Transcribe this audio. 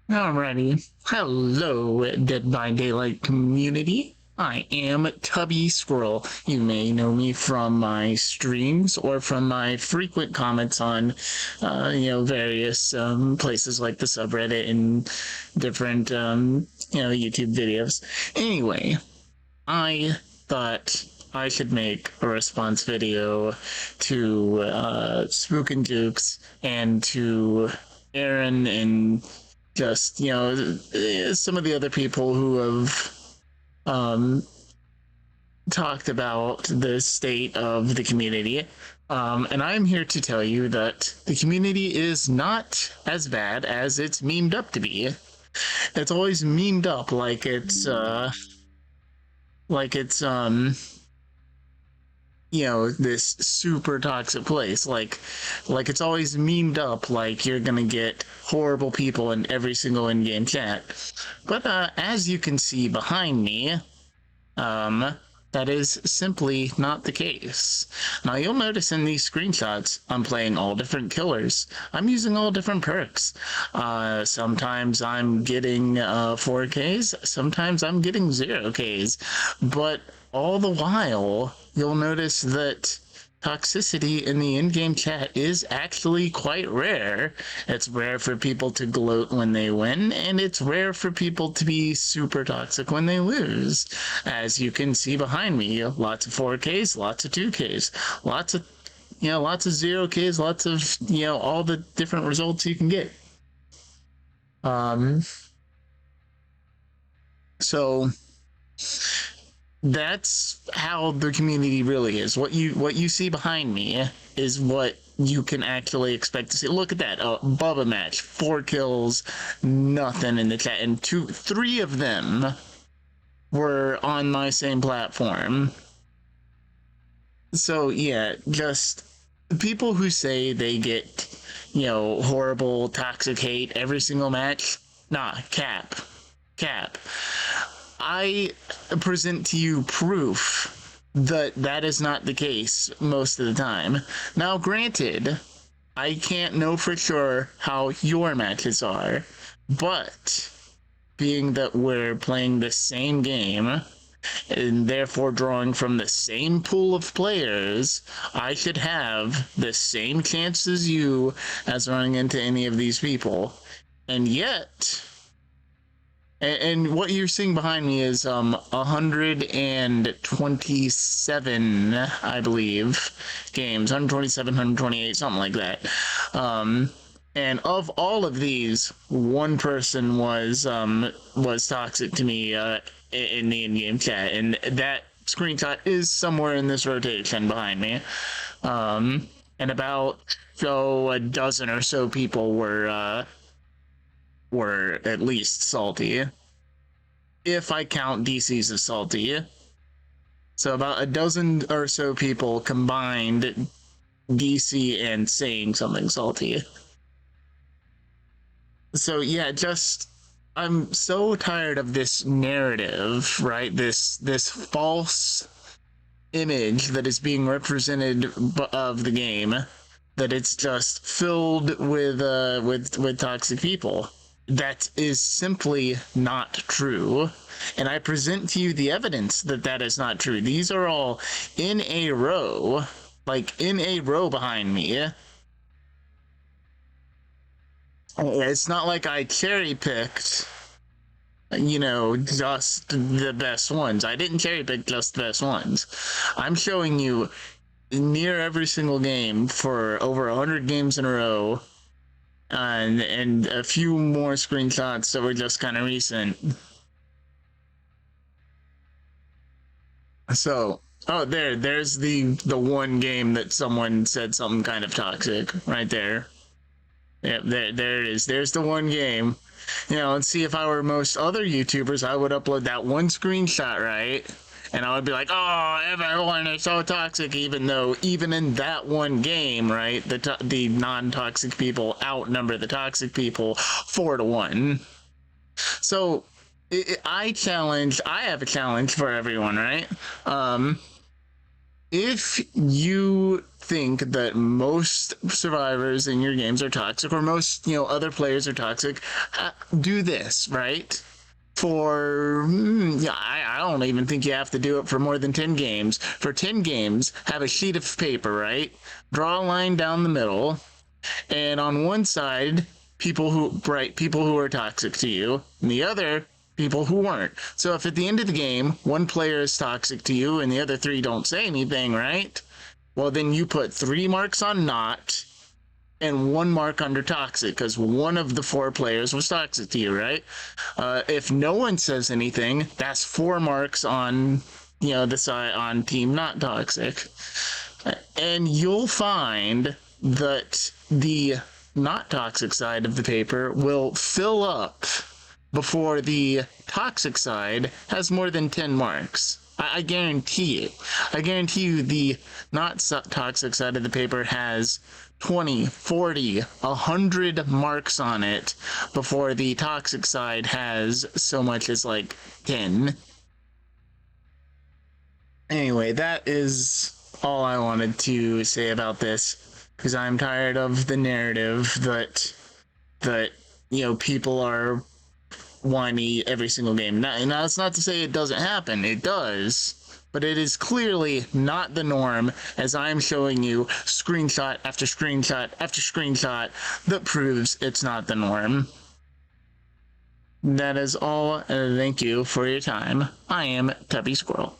Alrighty. Hello, Dead by Daylight community. I am Tubby Squirrel. You may know me from my streams or from my frequent comments on, various places like the subreddit and different, YouTube videos. Anyway, I thought I should make a response video to Spook and Jukes and to Aaron and just some of the other people who have um, talked about the state of the community. And I'm here to tell you that the community is not as bad as it's memed up to be. It's always memed up like it's this super toxic place, like it's always memed up like you're gonna get horrible people in every single in-game chat. But as you can see behind me, that is simply not the case. Now you'll notice in these screenshots I'm playing all different killers. I'm using all different perks. Sometimes I'm getting 4Ks, sometimes I'm getting 0Ks, but all the while you'll notice that toxicity in the in-game chat is actually quite rare. It's rare for people to gloat when they win, and it's rare for people to be super toxic when they lose. As you can see behind me, lots of 4Ks, lots of 2Ks, lots of 0Ks, lots of all the different results you can get. So that's how the community really is. What you see behind me is what you can actually expect to see. Look at that. Bubba match, 4 kills, nothing in the chat, and 3 of them were on my same platform. So yeah, just people who say they get horrible toxic hate every single match, nah, cap. I present to you proof that that is not the case most of the time. Now, granted, I can't know for sure how your matches are, but being that we're playing the same game and therefore drawing from the same pool of players, I should have the same chance as you as running into any of these people. And yet, and what you're seeing behind me is 127, I believe, games. 127, 128, something like that. And of all of these, one person was toxic to me in the in-game chat, and that screenshot is somewhere in this rotation behind me. And about a dozen or so people were at least salty, if I count DCs as salty. So about a dozen or so people combined DC and saying something salty. So yeah, just I'm so tired of this narrative, right? This false image that is being represented of the game, that it's just filled with toxic people. That is simply not true. And I present to you the evidence that that is not true. These are all in a row, like in a row behind me. It's not like I cherry picked, just the best ones. I didn't cherry pick just the best ones. I'm showing you near every single game for over 100 games in a row, and a few more screenshots that were just kind of recent. So, there's the one game that someone said something kind of toxic right there. Yep, there it is. There's the one game. And see, if I were most other YouTubers, I would upload that one screenshot, right? And I would be like, oh, everyone is so toxic, even though even in that one game, right, the non-toxic people outnumber the toxic people 4-1. So I have a challenge for everyone, right? if you think that most survivors in your games are toxic, or most, other players are toxic, do this, right? Yeah, I don't even think you have to do it for more than 10 games. For 10 games, have a sheet of paper, right? Draw a line down the middle, and on one side, people who are toxic to you, and the other, people who weren't. So if at the end of the game, one player is toxic to you and the other three don't say anything, right? Well, then you put 3 marks on not and 1 mark under toxic, because one of the 4 players was toxic to you, right? If no one says anything, that's 4 marks on, the side on team not toxic. And you'll find that the not toxic side of the paper will fill up before the toxic side has more than 10 marks. I guarantee you. I guarantee you the not toxic side of the paper has 20, 40, 100 marks on it before the toxic side has so much as like 10. Anyway, that is all I wanted to say about this, because I'm tired of the narrative that people are whiny every single game. Now, that's not to say it doesn't happen. It does. But it is clearly not the norm, as I'm showing you screenshot after screenshot after screenshot that proves it's not the norm. That is all. Thank you for your time. I am Tubby Squirrel.